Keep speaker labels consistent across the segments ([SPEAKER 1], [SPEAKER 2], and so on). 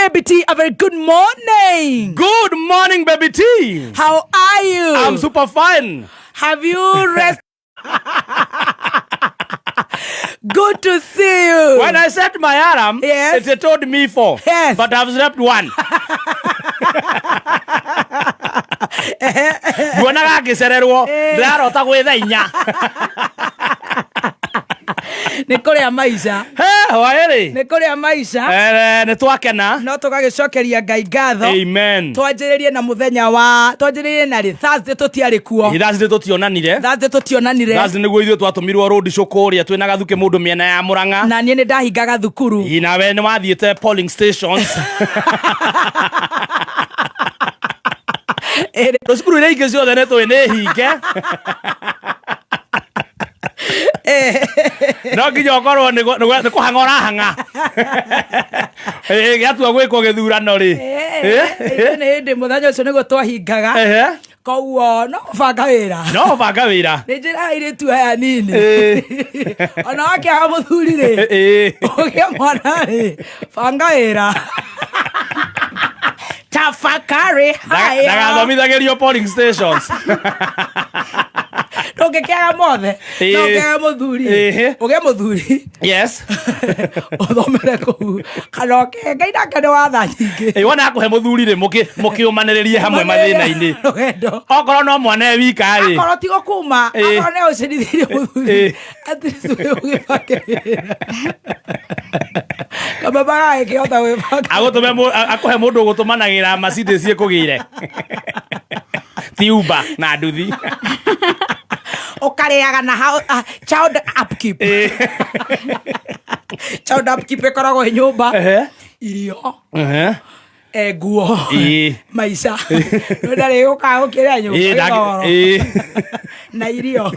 [SPEAKER 1] Baby T, a very good morning.
[SPEAKER 2] Good morning, Baby T.
[SPEAKER 1] How are you?
[SPEAKER 2] I'm super fine.
[SPEAKER 1] Have you rested? Good to see you.
[SPEAKER 2] When I set my alarm,
[SPEAKER 1] yes,
[SPEAKER 2] it told me 4.
[SPEAKER 1] Yes.
[SPEAKER 2] But I've slept 1. Guonaga ngicererwo ndirarota gwitha 4.
[SPEAKER 1] Nikuria maisha.
[SPEAKER 2] Wairi.
[SPEAKER 1] Nikuria maisha.
[SPEAKER 2] Nĩ twakena.
[SPEAKER 1] No tugagicokeria Ngai ngatho.
[SPEAKER 2] Amen.
[SPEAKER 1] Twanjĩrĩrie na muthenya wa twanjĩrĩrie na Thursday tutiarĩ kuo.
[SPEAKER 2] Thursday tutionanire.
[SPEAKER 1] Thursday tutionanire.
[SPEAKER 2] Thursday nĩguo ithuĩ twatũmirwo road show kũrĩa twĩna Gathuke mũndũ mĩena ya Mũrang'a.
[SPEAKER 1] Na niĩ nĩ ndahingaga thukuru.
[SPEAKER 2] Nawe nĩ wathiĩte polling stations. Cukuru iria ingĩ ciothe nĩ tũĩ nĩ hinge. No nginya ũkorwo nĩ kũhanga ũrahanga. Gĩatua gwĩkwo gĩthurano rĩ.
[SPEAKER 1] Nĩ hĩndĩ mũthenya ũcio nĩguo twahingaga. Koguo no banga wĩra.
[SPEAKER 2] No banga wĩra.
[SPEAKER 1] Nĩ njĩra airĩtu aya nini. Ona wakĩaga mũthuri rĩ. Ũgĩe mwana rĩ. Banga wĩra. Tafakari haya.
[SPEAKER 2] Ndagathomithagĩrio polling stations.
[SPEAKER 1] Ndũngĩkĩaga mothe. No ũkĩaga mũthuri. Ũgĩe mũthuri.
[SPEAKER 2] Yes.
[SPEAKER 1] Ũthomere kũu. Kana ũkĩe Ngai nake nĩ watha nyingĩ.
[SPEAKER 2] Wona akũhe mũthuri rĩ mũkĩũmanĩrĩrie hamwe mathĩna-inĩ. Okorwo no mwana wika rĩ.
[SPEAKER 1] Okorwo ti gũkuma. Okorwo nĩ ũcenithirie mũthuri. Atĩ ũgĩbake. Kama baga ĩkĩhota gwĩbaka.
[SPEAKER 2] Akũhe mũndũ gũtũmanagĩra Mercedes ĩkũgĩire. Ti Uber na nduthi.
[SPEAKER 1] Ũkarĩaga na child upkeep. Child upkeep ĩkoragwo ĩ nyũmba. Irio. Nguo. Maica. Ndarĩ gũkaga gũkĩrĩa nyũmba. Na irio.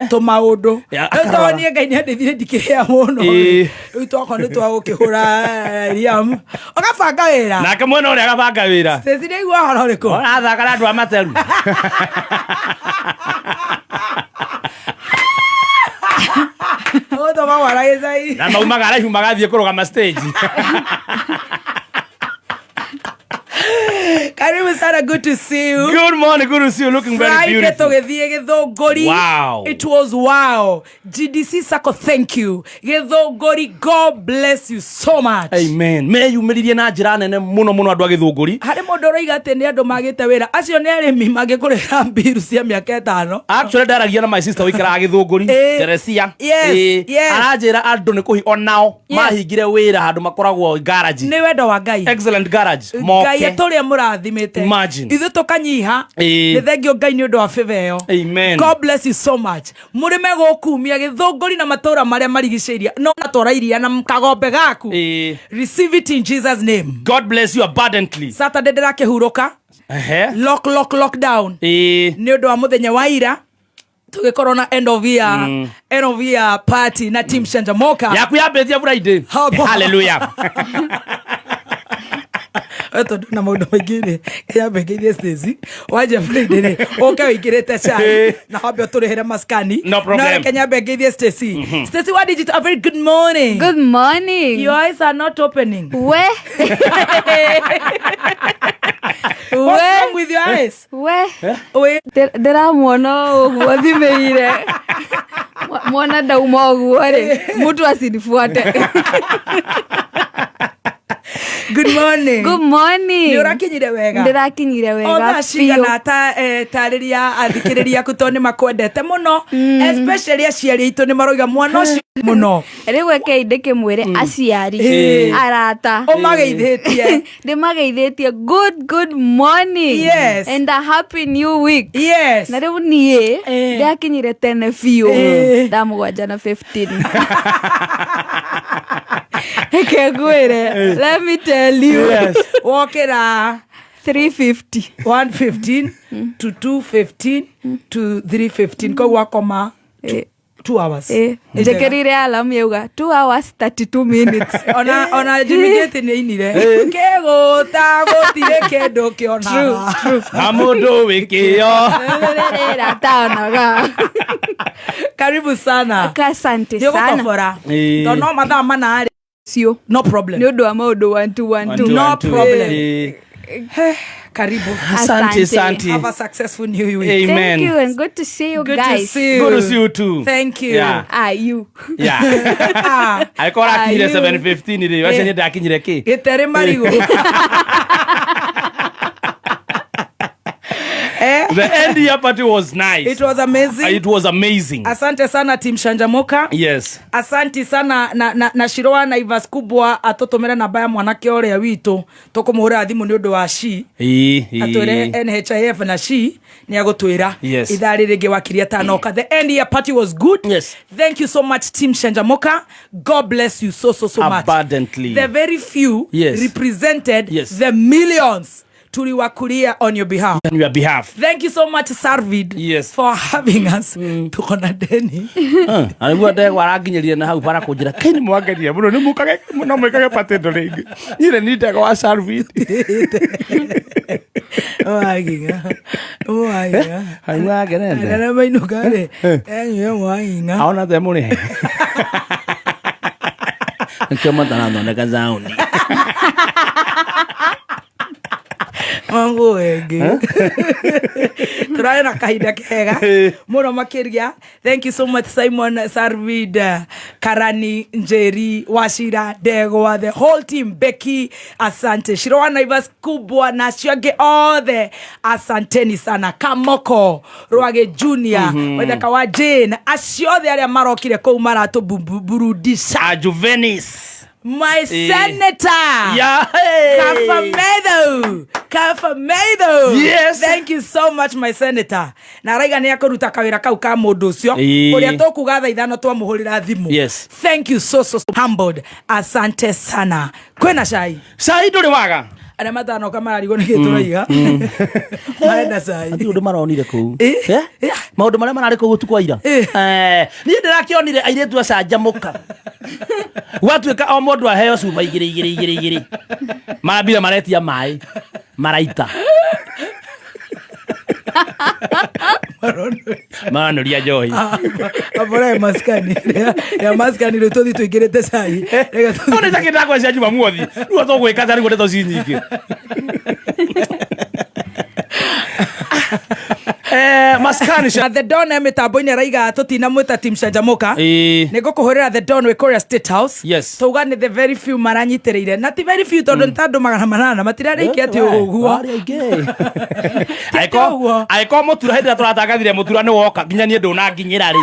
[SPEAKER 1] Tũmaũndũ. Tondũ niĩ Ngai nĩandĩthire ndikĩrĩa mũno. Rĩu twakwa nĩ twagũkĩhũra Liam. Ũgabanga wĩra. Nake mwena ũrĩa agabanga wĩra. Stacy nĩaigua ũhoro ũrĩkũ?
[SPEAKER 2] Ũrathaka na andũ a Materu.
[SPEAKER 1] Ũthoma waragĩcai.
[SPEAKER 2] Na maumaga araihu magathiĩ kũrũgama stage.
[SPEAKER 1] Karibu sana, good to see you.
[SPEAKER 2] Good morning, good to see you. Looking very beautiful.
[SPEAKER 1] Wow. It was wow. GDC Sacco, thank you. Gĩthũngũri, God bless you so much.
[SPEAKER 2] Amen. Meyumĩririe na njĩra nene mũno mũno andũ a Gĩthũngũri.
[SPEAKER 1] Harĩ mũndũ ũroiga atĩ nĩ andũ magĩte wĩra. Acio nĩ arĩmi mangĩkũrĩra mbiru cia mĩaka 5.
[SPEAKER 2] Actually ndaragia na my sister wĩkaraga Gĩthũngũri, Teresia.
[SPEAKER 1] Yes.
[SPEAKER 2] Aranjĩra andũ nĩ kũhi onao mahingire wĩra handũ makoragwo garage.
[SPEAKER 1] Nĩ wendo wa Ngai.
[SPEAKER 2] Excellent garage. Ngai
[SPEAKER 1] tũrĩa mũrathimĩte.
[SPEAKER 2] Imagine.
[SPEAKER 1] Ithuĩ tũkanyiha. Nĩ thengio Ngai nĩ ũndũ wa favor ĩyo.
[SPEAKER 2] Amen.
[SPEAKER 1] God bless you so much. Mũrĩme gũkumia Gĩthũngũri na matũra marĩa marigicĩirie. No atwara iria na kagombe gaku. Receive it in Jesus name.
[SPEAKER 2] God bless you abundantly.
[SPEAKER 1] Saturday ndĩrakĩhurũka. Lock down. Nĩ ũndũ wa mũthenya wa ira. Tũgĩkorwo na end of year party na team Shanjamoka.
[SPEAKER 2] Yaku yambĩtie Friday. Hallelujah.
[SPEAKER 1] Tondu na maundu maingĩ rĩ yambĩkĩire Stacy wanja Friday rĩ ũke wĩkĩrĩte chai na wambe ũtũrĩhĩre maskani.
[SPEAKER 2] No problem.
[SPEAKER 1] No Kenya mbĩkĩire Stacy. Stacy, what did you a very good morning?
[SPEAKER 3] Good morning.
[SPEAKER 1] Your eyes are not opening.
[SPEAKER 3] What's
[SPEAKER 1] wrong with your eyes?
[SPEAKER 3] Ndĩramwona ũguo thimĩire. Mwana ndauma ũguo rĩ mũtu asinifuate.
[SPEAKER 1] Good morning.
[SPEAKER 3] Good morning.
[SPEAKER 1] Nĩũrakinyire wega?
[SPEAKER 3] Ndĩrakinyire wega.
[SPEAKER 1] Ona cigana tarĩria athikĩrĩria aku tondũ nĩmakwendete mũno. Especially aciari aitũ nĩmaroiga mwana ũcio mũno.
[SPEAKER 3] Rĩu eke ndĩkĩmwĩre aciari arata.
[SPEAKER 1] Ũmageithĩtie.
[SPEAKER 3] Ndĩmageithĩtie good morning.
[SPEAKER 1] Yes.
[SPEAKER 3] And a happy new week.
[SPEAKER 1] Yes.
[SPEAKER 3] Na rĩu niĩ ndĩakinyire tene biũ. Ndamũgwanja na 15. Ekegwire. Let me tell you.
[SPEAKER 1] Yes. Wokera
[SPEAKER 3] 350.
[SPEAKER 1] 115 to 215 to 315. Kwa wakoma 2 hours.
[SPEAKER 3] Njekerire alarm yauga 2 hours 32 minutes.
[SPEAKER 1] Ona jimigete nĩ inire. Kegũta gũtirĩ kĩndũ kĩona.
[SPEAKER 3] True.
[SPEAKER 2] Na mũndũ wĩkĩo.
[SPEAKER 3] Tanaga.
[SPEAKER 1] Karibu sana.
[SPEAKER 3] Asante sana.
[SPEAKER 1] Ndio mathaa manarĩ.
[SPEAKER 3] sio
[SPEAKER 1] no problem
[SPEAKER 3] ni udo wa maudo 1
[SPEAKER 1] no problem karibu
[SPEAKER 2] asante
[SPEAKER 1] have a successful new week
[SPEAKER 2] amen
[SPEAKER 3] thank you and good to see you
[SPEAKER 1] good
[SPEAKER 3] guys
[SPEAKER 1] to see you
[SPEAKER 2] good to see you too
[SPEAKER 1] thank you
[SPEAKER 2] Yeah.
[SPEAKER 3] you
[SPEAKER 2] yeah aikora kinyire 7:15 ri wacenye ndakinyire ki
[SPEAKER 1] itere marigo
[SPEAKER 2] the end year party was nice.
[SPEAKER 1] It was amazing.
[SPEAKER 2] It was amazing.
[SPEAKER 1] Asante sana Team Shanjamoka.
[SPEAKER 2] Yes.
[SPEAKER 1] Asante sana na Shiroa na Ivas kubwa atotomera na baya mwanake oria wito tokumuhura thimu ni undu wa shi. Atwire NHIF na shi ni agutwira.
[SPEAKER 2] Yes.
[SPEAKER 1] Ithari ringi wakiria tanoka. The end year party was good.
[SPEAKER 2] Yes.
[SPEAKER 1] Thank you so much Team Shanjamoka. God bless you so much.
[SPEAKER 2] Abundantly.
[SPEAKER 1] The very few represented the millions. Tuliwakulia on your behalf.
[SPEAKER 2] On your behalf.
[SPEAKER 1] Thank you so much, Sarvid, for having us. Tukona deni.
[SPEAKER 2] Alikuwa ndege waraginyeria na hau para kujira. Kini mwangalia muno ni mukage muno mwekage patendo ringi. Ile ni ndege wa Sarvid.
[SPEAKER 1] Oaginga.
[SPEAKER 2] Haiwa gerende.
[SPEAKER 1] Ana maino gare. Enyo oaginga.
[SPEAKER 2] Aona the mune. Nkema tanando ndeka zauni.
[SPEAKER 1] Mango ege. Turaye na kahinda kega. Muno makiria. Thank you so much Simon Sarvid, Karani Njeri, Washira, Degwa, the whole team, Becky, asante. Shiroana Ivas kubwa na Shioge all the asanteni sana. Kamoko, Roage Junior, Wedaka wa Jane, Ashiothe aria marokire ko marato burudisha.
[SPEAKER 2] Ajuvenis.
[SPEAKER 1] My senator.
[SPEAKER 2] Yeah.
[SPEAKER 1] Kafamedo.
[SPEAKER 2] Yes.
[SPEAKER 1] Thank you so much my senator. Na raiga ni akuruta kawira kau ka mundu ucio. Uria tokugatha ithano twamuhurira thimu.
[SPEAKER 2] Yes.
[SPEAKER 1] Thank you so humbled. Asante sana. Kwena cai.
[SPEAKER 2] Cai nduri waga.
[SPEAKER 1] Ana matano kama arigo ni gituraiga. Maenda cai.
[SPEAKER 2] Ati undu maronire ku. Maundu maria marari ku tukwa ira. Ni ndirakionire airetu acanjamuka. Gwatuika o mundu aheo cuma igiri. Marabira maretia mai. Maraita. Mano ria joy.
[SPEAKER 1] Abora maskani. Ya maskani ro tothi tuigirete cai. Rega tu.
[SPEAKER 2] Ona takenda kwa cia juma muothi. Ruo to gwika tari ngote to cinyingi. Maskani
[SPEAKER 1] the Don mitambo-ini raiga tutina mwita Team Shanjamoka niko kuhurira the Don Victoria State House.
[SPEAKER 2] Yes.
[SPEAKER 1] Tuga ni the very few maranyitiriire na ti very few tondu ntandu 800 matirarikia ati uguo
[SPEAKER 2] aiko mutura hindira turatagathire mutura ni woka nginya ni nduna nginyira ri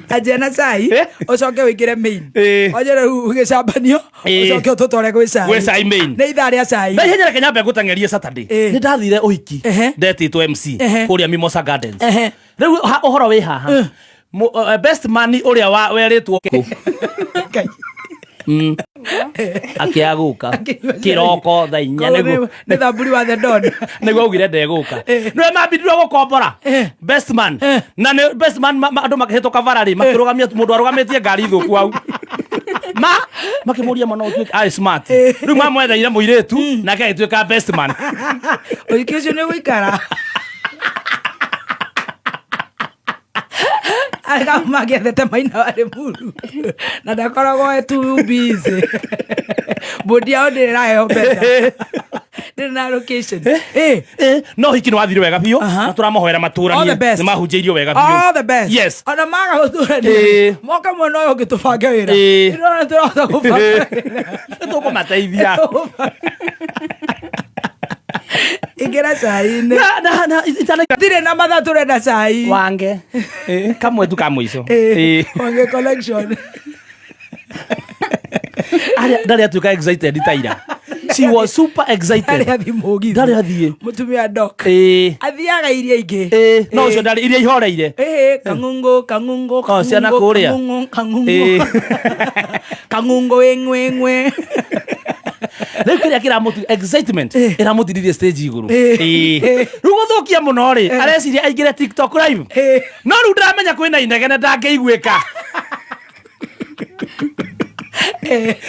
[SPEAKER 1] ajena cai ucoke wikire main ojere ugicabanio ucoke ututware gwi cai
[SPEAKER 2] main
[SPEAKER 1] ni ithaa ria cai
[SPEAKER 2] na ihenya Kenya mbe gutangerie Saturday ni ndathire uhiki ndetitwo MC kuria Mimosa Gardens riu uhoro wi haha best man uria weritwo akiaguka kiroko thaa 4
[SPEAKER 1] ni thamburi wa the Don
[SPEAKER 2] niguo ugire ndeguka no mambindirwo gukombora best man na ne best man andu makihituka varari makirugamia mundu arugamitie ngari thuku au makimuria mano tuik ai smart riu mamwethaire muiretu nake agituika best man
[SPEAKER 1] uikicio ni guikara aga magethete maina wari muru na ndakoragwo too busy bodi ao ndiraheo mbeca ndina location
[SPEAKER 2] no hiki no wathire wega biu na turamohoera maturani ni mahunjiirio wega biu
[SPEAKER 1] all the best
[SPEAKER 2] yes
[SPEAKER 1] ona maga guturani moka mwana uyu gitubange wira ndona turota kubanga
[SPEAKER 2] tukumateithia
[SPEAKER 1] igira cai na itire na matha turenda cai
[SPEAKER 2] wange kamwe tu kamwico
[SPEAKER 1] wange collection
[SPEAKER 2] ndari atuika excited taira she was super excited ndari athie
[SPEAKER 1] mutumia doc athiaga iria ingi
[SPEAKER 2] no ucio ndari iria ihoreire
[SPEAKER 1] kangungu
[SPEAKER 2] ciana kuria
[SPEAKER 1] kangungu engwe
[SPEAKER 2] Riu kiria kiramutu excitement iramutiririe stage iguru riu guthukia muno ri areciria aingire TikTok live no riu ndamenya kwina inegene ndangeiguika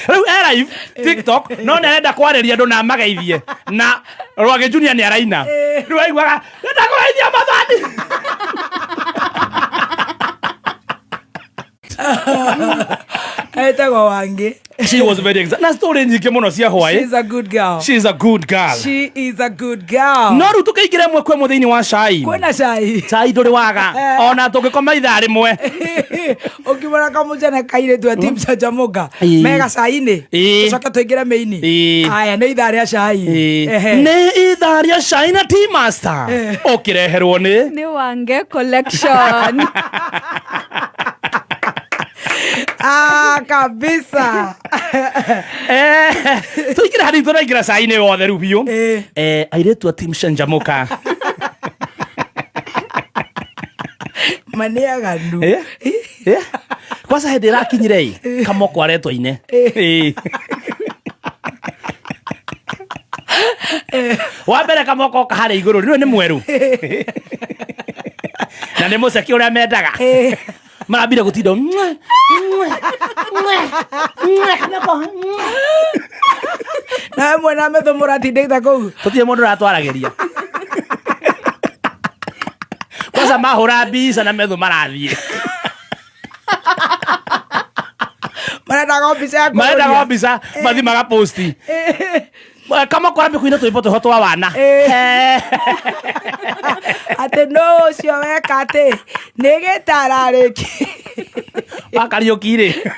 [SPEAKER 2] riu live TikTok no nenda kwariria andu na magaithie na Rwage Junior ni araina riu aiguaga ndakuraithia mathani
[SPEAKER 1] Etagwo Wangi.
[SPEAKER 2] She was very exact. Na story nyingĩ mũno cia hwaĩ.
[SPEAKER 1] She's a good girl.
[SPEAKER 2] She's a good girl.
[SPEAKER 1] She is a good girl.
[SPEAKER 2] No rĩu tũkĩingĩra ĩmwe kwa ĩmwe thĩinĩ wa cai.
[SPEAKER 1] Kwĩna cai.
[SPEAKER 2] Cai ndũrĩ waga. Ona tũngĩkoma ithaa rĩmwe.
[SPEAKER 1] Ũkĩmona kamũjana kairĩtu ati Mcanjamũka. Mega cai-inĩ. Tũcoke tũingĩre mĩini. Aya nĩ ithaa rĩa cai.
[SPEAKER 2] Nĩ ithaa rĩa cai na Tea Master. Ũkĩreherwo nĩ
[SPEAKER 3] Wange Collection.
[SPEAKER 1] Kabisa.
[SPEAKER 2] Tũingĩra harĩ tũraingĩra cai-inĩ wothe rĩu biũ. Airĩtu a Team Mcanjamũka.
[SPEAKER 1] Maniaganu.
[SPEAKER 2] Kwanza hĩndĩ ĩrakinyire Kamoko aretwo-ine. Wa mbere Kamoko oka harĩa igũrũ rĩu nĩ mwerũ. Na nĩ mũceki ũrĩa mendaga. Marambire gũtinda
[SPEAKER 1] na mwena metho mũratindĩte kũu.
[SPEAKER 2] Tũtirĩ mũndũ ũratwaragĩria. Kwanza mahũra mbica na metho marathiĩ.
[SPEAKER 1] Marendaga mbica ya kũrũria.
[SPEAKER 2] Marendaga mbica mathi magaposti. Kamoko arambe kuina tũrĩmbo tũho twa wana.
[SPEAKER 1] Atĩ no ũcio weka atĩ nĩ gĩtararĩki.
[SPEAKER 2] Wa Kariũki-rĩ.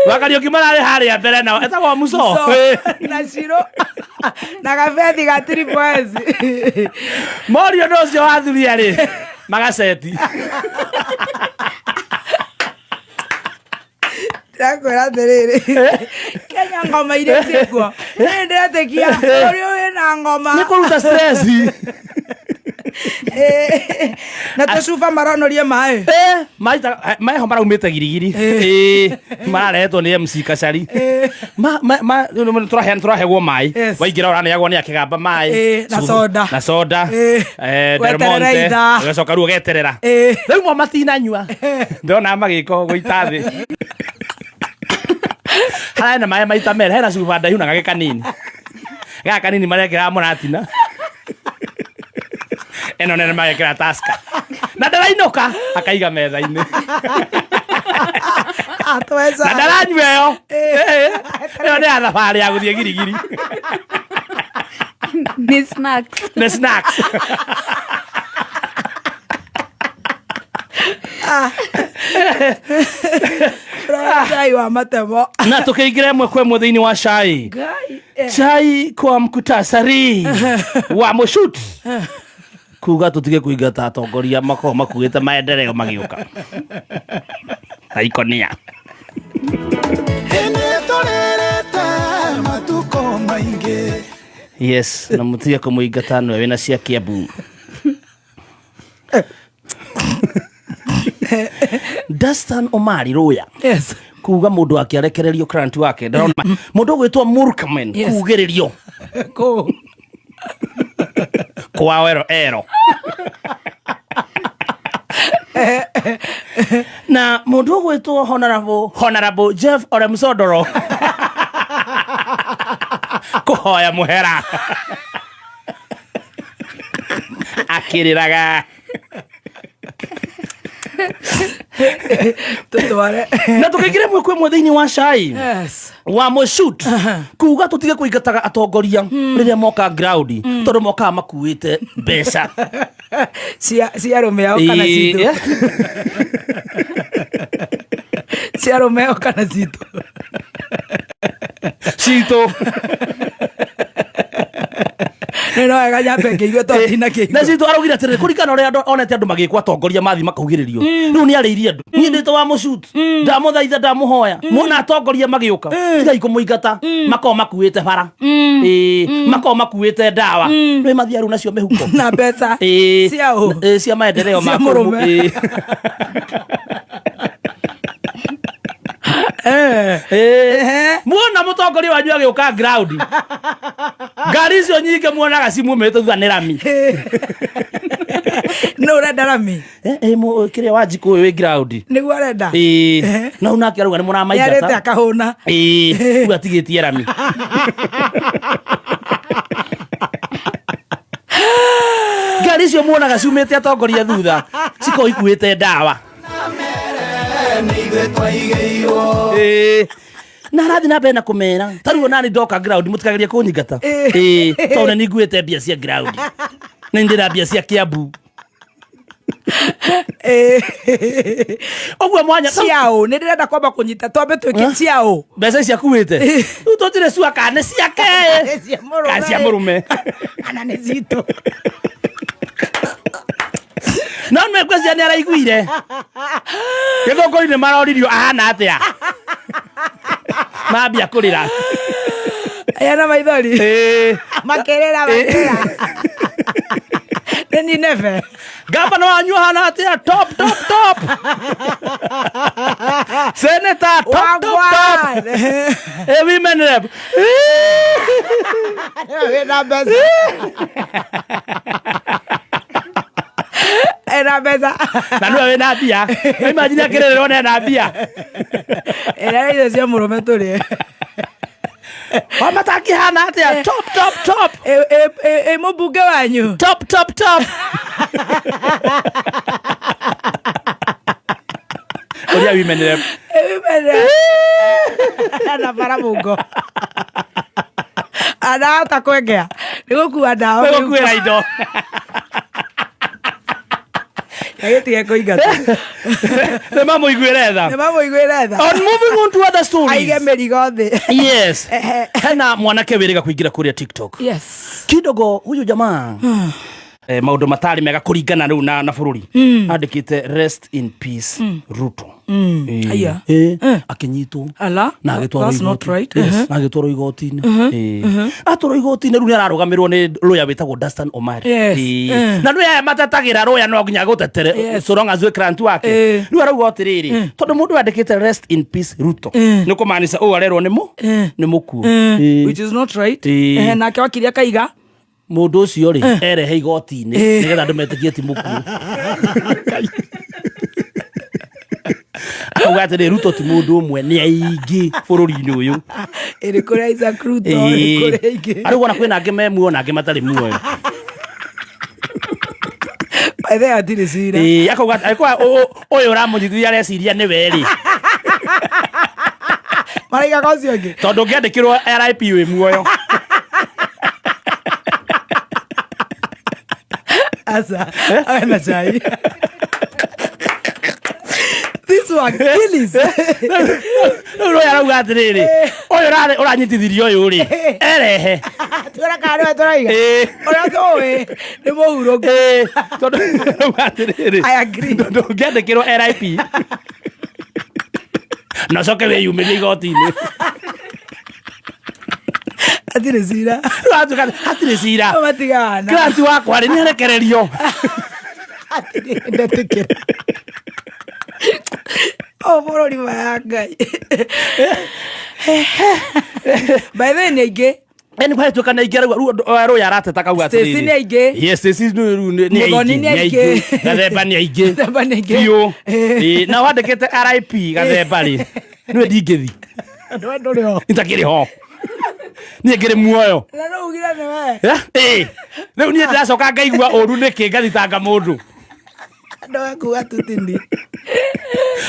[SPEAKER 2] Wa Kariũki mararĩ harĩa mbere nao etagwo Muso.
[SPEAKER 1] Na Shiro na Gabethi ga Triple S.
[SPEAKER 2] Morio no ũcio wathuria-rĩ magaceti.
[SPEAKER 1] Ndakwĩra atĩrĩrĩ, Kenya ngoma irĩ ciĩkuo. Nĩ ndĩretĩkia ũrĩa wĩna ngoma.
[SPEAKER 2] Nĩ kũruta stress.
[SPEAKER 1] Na tũcuba maronorie maĩ.
[SPEAKER 2] Maĩho maraumĩte girigiri. Mararehetwo nĩ MC Kacari. Tũrahegwo maĩ. Waingĩra ũraneagwo nĩ akĩgamba maĩ.
[SPEAKER 1] Na soda.
[SPEAKER 2] Delmonte. Ũgacoka rĩu ũgeterera. Rĩu mo matinanyua. Ndona magĩka ũguo ita thĩ. Hena maĩ maita merĩ. Hena cuba ndaihu na gagĩ kanini. Gaka kanini marekĩra mũratina. Eno nene magekĩra Tusker. Na ndarainũka akaiga metha-inĩ. Na ndaranyua ĩyo. Ĩyo nĩ ya thabarĩ ya gũthiĩ girigiri.
[SPEAKER 3] Nĩ snacks.
[SPEAKER 2] Nĩ snacks.
[SPEAKER 1] Cai wa matemo.
[SPEAKER 2] Na tũkĩingĩra ĩmwe kwa ĩmwe thĩinĩ wa cai. Cai kwa mkutasari wa Moshut. Kuga tũtige kũingata atongoria makorwo makuĩte maendereo magĩũka. Haikonia. Yes, na mũtige kũmũingata nĩwe wĩna cia Kiambu. Dastan Omari Roya.
[SPEAKER 1] Yes.
[SPEAKER 2] Kuga mũndũ akĩarekererio client wake. Ndarona mũndũ gwĩtwo Murkamen kugĩrĩrio. Kwa ero. Na mũndũ gwĩtwo Honorable Jeff Oremsodoro. Kũhoya mũhera. Akĩrĩraga. Na tũkĩingĩra ĩmwe kwa ĩmwe thĩinĩ wa cai wa Moshut. Kuga tũtige kũingataga atongoria rĩrĩa moka ground tondũ mokaga makuĩte mbeca
[SPEAKER 1] cia Romeo kana Zito. Cia Romeo kana Zito.
[SPEAKER 2] Zito.
[SPEAKER 1] No wega nyambe ngĩigua to tina kĩigua.
[SPEAKER 2] Na Zito araugire atĩrĩrĩ kũringana ũrĩa onete andũ magĩkwo atongoria mathi makaugĩrĩrio. Rĩu nĩ arĩirie andũ. Niĩ ndĩtwo wa Moshut. Ndamũthaitha ndamũhoya. Muona atongoria magĩũka. Tigai kũmũingata. Makoo makuĩte bara. Makoo makuĩte ndawa. Nĩ mathiaru nacio mĩhuko.
[SPEAKER 1] Na mbeca. Ciao.
[SPEAKER 2] Cia maendeleo makũ. Muona mũtongoria wanyu agĩũka ground. Ngari icio nyingĩ muonaga cimuumĩte thutha nĩ rami.
[SPEAKER 1] No ũrenda rami?
[SPEAKER 2] Kĩrĩa wa Njikũ ũyũ wĩ ground.
[SPEAKER 1] Nĩguo arenda?
[SPEAKER 2] Na unake arauga nĩ mũramaingata.
[SPEAKER 1] Nĩarĩte akahũna.
[SPEAKER 2] Rĩu atigĩtie rami. Ngari icio icio muonaga ciumĩte atongoria thutha ciko ikuĩte ndawa na arathi na mbere na kũmera tarĩu nani ndoka ground mũtikageria kũnyingata tondũ nĩ nguĩte mbia cia ground nĩ ndĩra mbia cia Kiambu Ogwa mwanya
[SPEAKER 1] ciao nĩ ndĩrenda kwamba kũnyita twambe twĩke ciao
[SPEAKER 2] mbeca ici akuĩte rĩu tũtirĩ cuaka nĩ ciake cia mũrũme
[SPEAKER 1] ana nĩ zito
[SPEAKER 2] no nĩ kwĩcia nĩ araiguire gĩthũngũ-inĩ maroririo ahana atĩa mambia kũrĩra
[SPEAKER 1] yana maithori makerera nĩ neve
[SPEAKER 2] gavana wanyu ahana atĩa top senator top women rep
[SPEAKER 1] era beza
[SPEAKER 2] na nĩwe wĩna mbia imagine akĩrĩrĩrwo na ena mbia
[SPEAKER 1] era icio cia mũrũme tũrĩ
[SPEAKER 2] wamataki hana atĩa top
[SPEAKER 1] mũmbunge wanyu
[SPEAKER 2] top Oria women rep
[SPEAKER 1] ana para mungo ana ta kwengea nĩgũkua ndawa
[SPEAKER 2] nĩgũkuĩra indo
[SPEAKER 1] Nĩgĩtige kũingata
[SPEAKER 2] nĩmamũiguĩre tha on moving on to other stories
[SPEAKER 1] aige mĩrigo thĩ
[SPEAKER 2] yes hena mwanake wĩrĩga kũingĩra kũrĩa TikTok
[SPEAKER 1] yes
[SPEAKER 2] kidogo huyu jamaa maũndũ matarĩ mega kũringana rĩu na bũrũri andĩkĩte rest in peace Ruto
[SPEAKER 1] aya
[SPEAKER 2] akĩnyitwo
[SPEAKER 1] ala
[SPEAKER 2] na
[SPEAKER 1] that's not right
[SPEAKER 2] na agĩtwarwo igoti-inĩ atwarwo igoti-inĩ rĩu nĩ ararũgamĩrwo nĩ lawyer wĩtagwo Dastan Omari na nĩ aya matetagĩra lawyer no nginya gũtetere so long as we client wake rĩu arauga atĩrĩrĩ tondũ mũndũ andĩkĩte rest in peace Ruto nĩ kũmaanisha ũũ arerwo nĩ mũkuo
[SPEAKER 1] which is not right nake wakiria kaiga
[SPEAKER 2] mũndũ ũcio rĩ erehe igoti-inĩ nĩgetha andũ metĩkie ti mũkuo auga atĩrĩ Ruto ti mũndũ ũmwe nĩ aingĩ bũrũri-inĩ ũyũ
[SPEAKER 1] ĩrĩkũ rĩa Isaac Ruto ĩrĩkũ rĩa ingĩ
[SPEAKER 2] arauga na kwĩna angĩ me muoyo na angĩ matarĩ muoyo
[SPEAKER 1] ithe atirĩ cira
[SPEAKER 2] akauga ũyũ ũramũnyitithia areciria nĩwe rĩ
[SPEAKER 1] maraigaga ũcio ũngĩ
[SPEAKER 2] tondũ ũngĩandĩkĩrwo RIP wĩ muoyo
[SPEAKER 1] asa ana chai this one kills
[SPEAKER 2] no arauga atĩrĩrĩ ũyũ ũranyitithirio ũyũ rĩ erehe
[SPEAKER 1] tuona kana tũraiga ũrĩa tũĩ nĩ mũhurũku
[SPEAKER 2] tondũ arauga atĩrĩrĩ
[SPEAKER 1] I agree
[SPEAKER 2] tondũ ũngĩandĩkĩrwo RIP na coke wĩyumĩrie igoti-inĩ
[SPEAKER 1] atirĩ cira
[SPEAKER 2] hatirĩ cira
[SPEAKER 1] matigana
[SPEAKER 2] grant wakwa rĩ nĩ arekererio
[SPEAKER 1] ndetĩkĩra bũrũri wa Ngai by the way nĩ aingĩ
[SPEAKER 2] nĩ kwarĩtuĩka nĩ aingĩ rũya arateta kauga
[SPEAKER 1] Stacy nĩ aingĩ
[SPEAKER 2] yes Stacy nĩ aingĩ Gathemba nĩ aingĩ biũ na wandĩkĩte RIP Gathemba rĩ nĩwe ndingĩthi itakĩrĩ ho niĩ ngĩrĩ muoyo rĩu niĩ ndĩracoka ngaigua ũru nĩkĩ ngathitanga mũndũ
[SPEAKER 1] kuga tutindi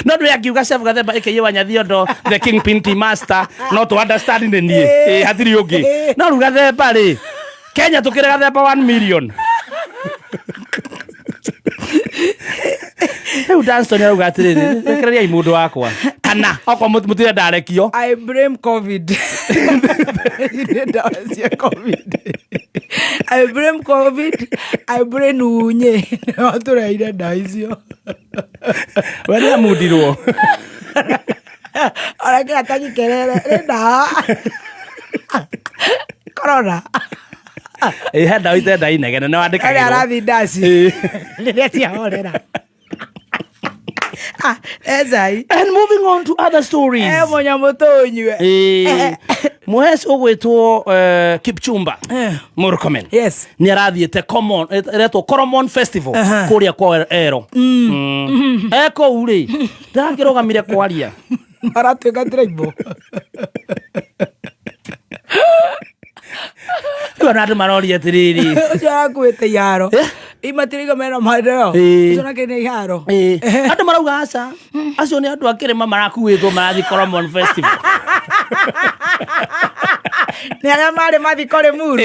[SPEAKER 2] no ndũ akiuga chef Gathemba ĩkĩyĩ Wanyathiondo the kingpin tea master no to understand nĩ niĩ hatirĩ ũngĩ no rĩu Gathemba rĩ Kenya tũkĩrĩ Gathemba 1 million rĩu Danston arauga atĩrĩrĩ rekereriai mũndũ wakwa kana okorwo mũtirĩ ndarekio
[SPEAKER 1] I blame COVID I blame COVID I blame unye no tũreire ndawa icio
[SPEAKER 2] we nĩ amundirwo
[SPEAKER 1] oreke atanyi kerere nĩ ndawa corona
[SPEAKER 2] he ndawa itenda inegene nĩ wandĩkagĩrwo
[SPEAKER 1] arĩa arathi ndaci rĩrĩa ciahorera ezai
[SPEAKER 2] and moving on to other stories
[SPEAKER 1] monya mũtũnyue
[SPEAKER 2] Mũheci ũgwĩtwo Kipchumba Murkomen
[SPEAKER 1] yes
[SPEAKER 2] nĩ arathiĩte retwo Coromon Festival kũrĩa kwa Ero eko urĩ ndakĩrũgamire kwaria
[SPEAKER 1] maratuĩka tribe
[SPEAKER 2] rĩu andũ maroria atĩrĩrĩ
[SPEAKER 1] ũcio arakuĩte yaro imatiriga mena maendeleo cona kene iharo
[SPEAKER 2] andu marauga aca acio ni andu akirima marakuitwo marathi Coromon Festival
[SPEAKER 1] ni aria mari mathiko Limuru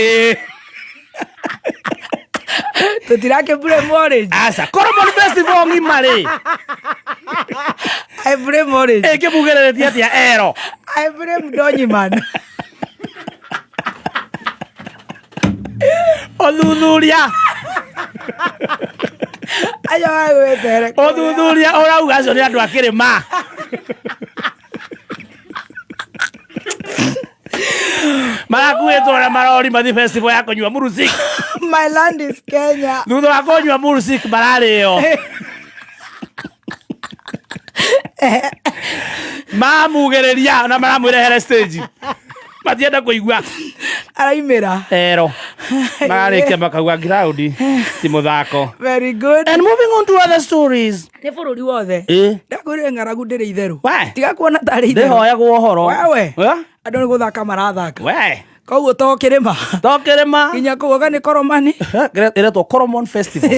[SPEAKER 1] tutirake bure morage
[SPEAKER 2] aca Coromon Festival ngimari
[SPEAKER 1] ai bure morage
[SPEAKER 2] kibugereretie atia ero
[SPEAKER 1] ai bure mdonyi man
[SPEAKER 2] othuthuria
[SPEAKER 1] ayo wetere
[SPEAKER 2] othuthuria urauga acio ni andu akirima marakuitwo na marori mathi festival ya kunyua murusik
[SPEAKER 1] my land is Kenya
[SPEAKER 2] thutha wa kunyua murusik marario mamugereria na maramwirehere stage matienda kuigua
[SPEAKER 1] araimira
[SPEAKER 2] ero mararikia makauga ground ti muthako.
[SPEAKER 1] Very good.
[SPEAKER 2] And moving on to other stories.
[SPEAKER 1] Ni bururi wothe ndakwire ng'aragu ndiri itheru tiga kuona tari itheru
[SPEAKER 2] ndihoyagwo horo
[SPEAKER 1] wewe andu ni guthaka marathaka
[SPEAKER 2] we
[SPEAKER 1] koguo tokirima nginya kuoga ni Koromani
[SPEAKER 2] iretwo Coromon Festival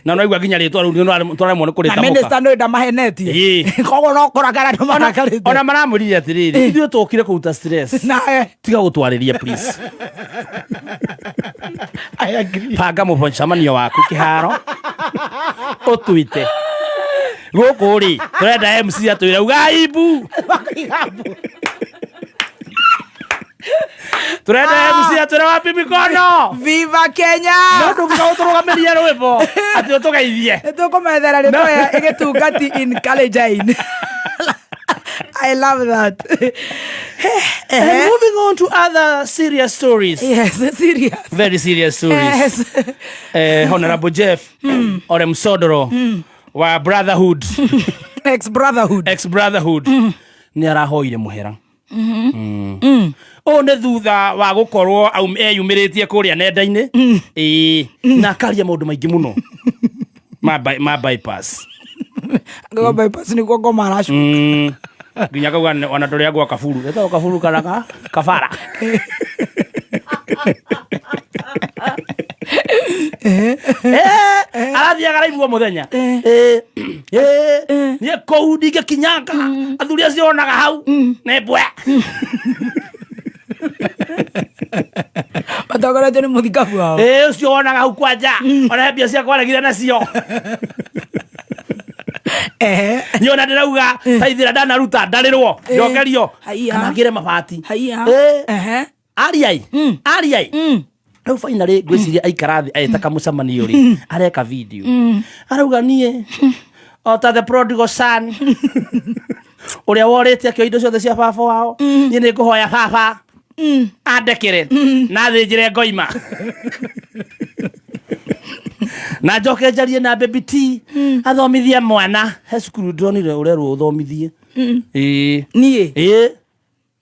[SPEAKER 2] na no igwa nginya ritwa riu twaremwo ni kurita
[SPEAKER 1] moka na minister no ndamahenetie koguo no kuragara no marakarite
[SPEAKER 2] ona maramuririe atiriri ithuĩ tũkire kũruta stress tiga gũtwarĩria please
[SPEAKER 1] I agree
[SPEAKER 2] panga mũcemanio waku kĩharo ũtwĩte gũkũ rĩ tũrenda MC atwĩre uga ibu turenda MC atwĩre wapi mikono
[SPEAKER 1] viva Kenya
[SPEAKER 2] no ndũngĩtũrũgamĩria rwĩmbo atĩ ũtũgeithie
[SPEAKER 1] nĩtũkũmethera rĩtwa ĩgĩtungati in Kalenjin. I love that.
[SPEAKER 2] And moving on to other serious stories.
[SPEAKER 1] Yes, serious.
[SPEAKER 2] Very serious stories.
[SPEAKER 1] Yes.
[SPEAKER 2] Honorable Jeff Ole Msodoro wa Brotherhood. Ex-Brotherhood. Ni arahoire muhera. O ne thutha wa gukorwo eyumiritie kuria nenda-ini na akaria maundu maingi muno ma bypass
[SPEAKER 1] ngo bypass ni kwa marashu
[SPEAKER 2] nginya kauga ona ndoria gwa kaburu eto kaburu kana kafara arathia garaibwo muthenya ni koudi gikinyanga athuri acio onaga hau ne bwe
[SPEAKER 1] matogorete ni muthikabu wao
[SPEAKER 2] ucio onaga hau kwanja ona mbia cia kwaregire nacio nyona ndirauga taithira ndanaruta ndarirwo ndokerio kana ngire mabati ariai rĩu finally gwĩciria aikarathi ayetaka mũcemanio rĩ areka video arauga niĩ ota the prodigal son ũrĩa worĩte akĩoya indo ciothe cia baba wao niĩ nĩ ngũhoya baba andekere na thĩnjĩre ngoima na njoke njarie na Baby T athomithie mwana he cukuru ndonire ũrerwo ũthomithie
[SPEAKER 1] niĩ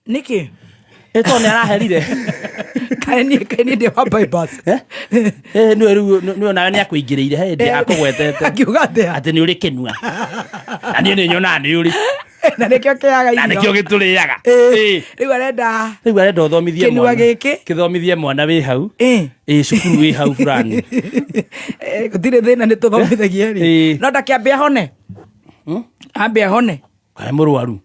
[SPEAKER 1] niki
[SPEAKER 2] eto nĩ araherire
[SPEAKER 1] kaini de wa bypass
[SPEAKER 2] no nawe nĩ akũingĩrĩire he ndĩ akũgwetete
[SPEAKER 1] akiuga
[SPEAKER 2] atĩ nĩ ũrĩ kenua na niĩ nĩ nyonaga nĩ ũrĩ
[SPEAKER 1] na nikio kiaga
[SPEAKER 2] na nikio gituriaga
[SPEAKER 1] riu arenda
[SPEAKER 2] uthomithie
[SPEAKER 1] kenua giki
[SPEAKER 2] kithomithie mwana wi hau cukuru wi hau fulani
[SPEAKER 1] gutire thina ni tuthomithagia ri no ndakiambia hone ambia hone
[SPEAKER 2] kae mũrwaru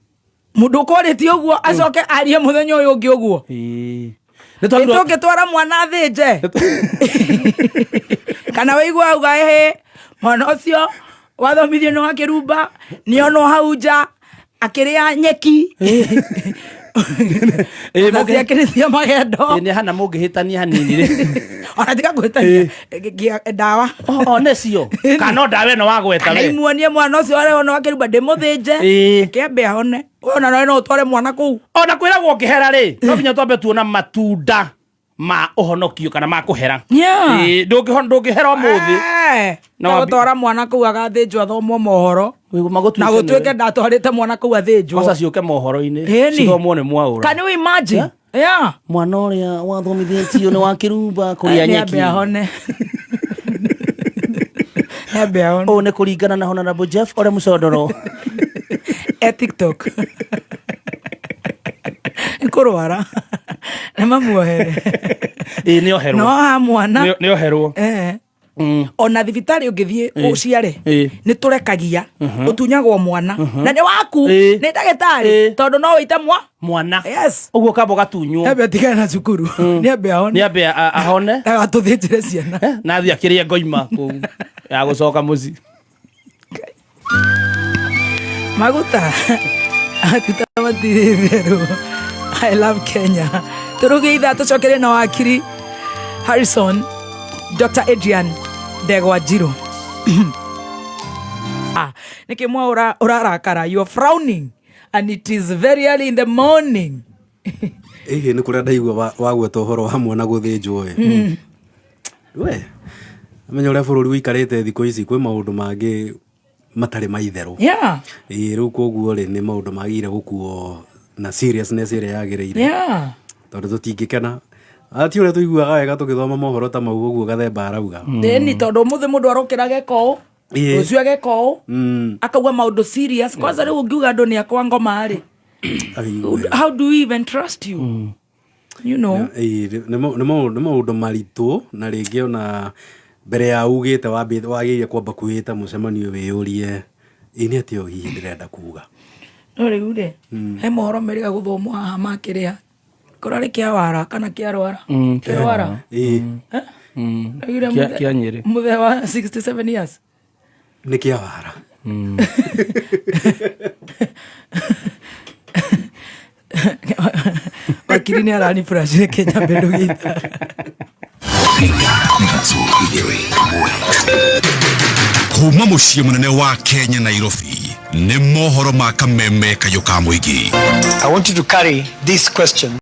[SPEAKER 1] mundu ũkũrĩtie ũguo acoke arie mũthenya ũyũ ũngĩ ũguo nĩtũngĩtwara mwana thĩnje kana waigua auga mwana ũcio wathomithio nĩ wa kĩrumba nĩonwo hau nja akĩrĩa nyeki ciakĩrĩcia magendo
[SPEAKER 2] nĩ hana mũngĩhĩtania hanini rĩ
[SPEAKER 1] ona tiga kũhĩtania ndawa
[SPEAKER 2] necio kana ndawa ĩno wagweta we
[SPEAKER 1] imuonie mwana ũcio arĩ wa kĩrumba ndĩmũthĩnje kĩambe ahone ona no ũtware mwana kũu
[SPEAKER 2] ona kwĩragwo ũkĩhera rĩ no nginya twambe tuona matunda ma ũhonokio kana ma kũhera ndũngĩhera ũmũthĩ
[SPEAKER 1] na gũtwara mwana kũu agathĩnjwo athomwo mohoro na gũtuĩke ndatwarĩte mwana kũu athĩnjwo
[SPEAKER 2] oca ciũke mohoro-inĩ cithomwo nĩ mwaũra
[SPEAKER 1] can you imagine
[SPEAKER 2] mwana ũrĩa wathomithĩtio nĩ wa kĩrumba kũrĩa nyeki ũũ nĩ kũringana na Honorable Jeff Ole Msodoro
[SPEAKER 1] TikTok kurwara na mamuohere
[SPEAKER 2] nĩ oherwo
[SPEAKER 1] no ha mwana
[SPEAKER 2] nĩ oherwo
[SPEAKER 1] ona thibitari ungithie uciare ni turekagia utunyagwo mwana na ni waku ni ndagitari tondu no wite
[SPEAKER 2] mwana
[SPEAKER 1] yes
[SPEAKER 2] uguo kabo gatunywo
[SPEAKER 1] ambe atigane na cukuru ni ambe
[SPEAKER 2] ahone
[SPEAKER 1] agatuthitire ciana
[SPEAKER 2] na thia kiria ngoima ku ya gucoka muci
[SPEAKER 1] maguta atitamatire theru. I love Kenya. Turuge itha tucokere na wakiri Harrison Dr. Adrian Ndegwa Njiro. Nikimwa urarakara, you are frowning and it is very early in the morning.
[SPEAKER 4] Ni kuria ndaigua wagweta uhoro wa mwana guthinjwo we amenya uria bururi wikarite thikũ ici kwĩ maundu mangi matari maitherũ riu koguo ri ni maundu magire gukuo na seriousness ire yagirire tondu tutingikena ati uria tuiguaga wega tugithoma mohoro ta mau uguo Gathemba arauga
[SPEAKER 1] ni tondu muthi mundu arokira geko ucio ageko akauga maundu serious kwanza riu ungiuga andu ni akwa ngoma ri how do we even trust you you know
[SPEAKER 4] ni maundu maritu na ringi ona mbere ya ugite wagiire kwamba kuita mucemanio wiyurie ini atio hihi ndirenda kuga
[SPEAKER 1] no riu ri he mohoro meriga guthomwo haha makiria korari kia wara kana kia rwara kirwara
[SPEAKER 2] kia Nyeri
[SPEAKER 1] muthe wa 67 years
[SPEAKER 4] ni kia wara
[SPEAKER 1] wakiri ni arani furashi Kenya bedo gita
[SPEAKER 5] kuma muciĩ munene wa Kenya Nairobi ni mohoro ma kameme kayo ka muingi.
[SPEAKER 6] I want you to carry this question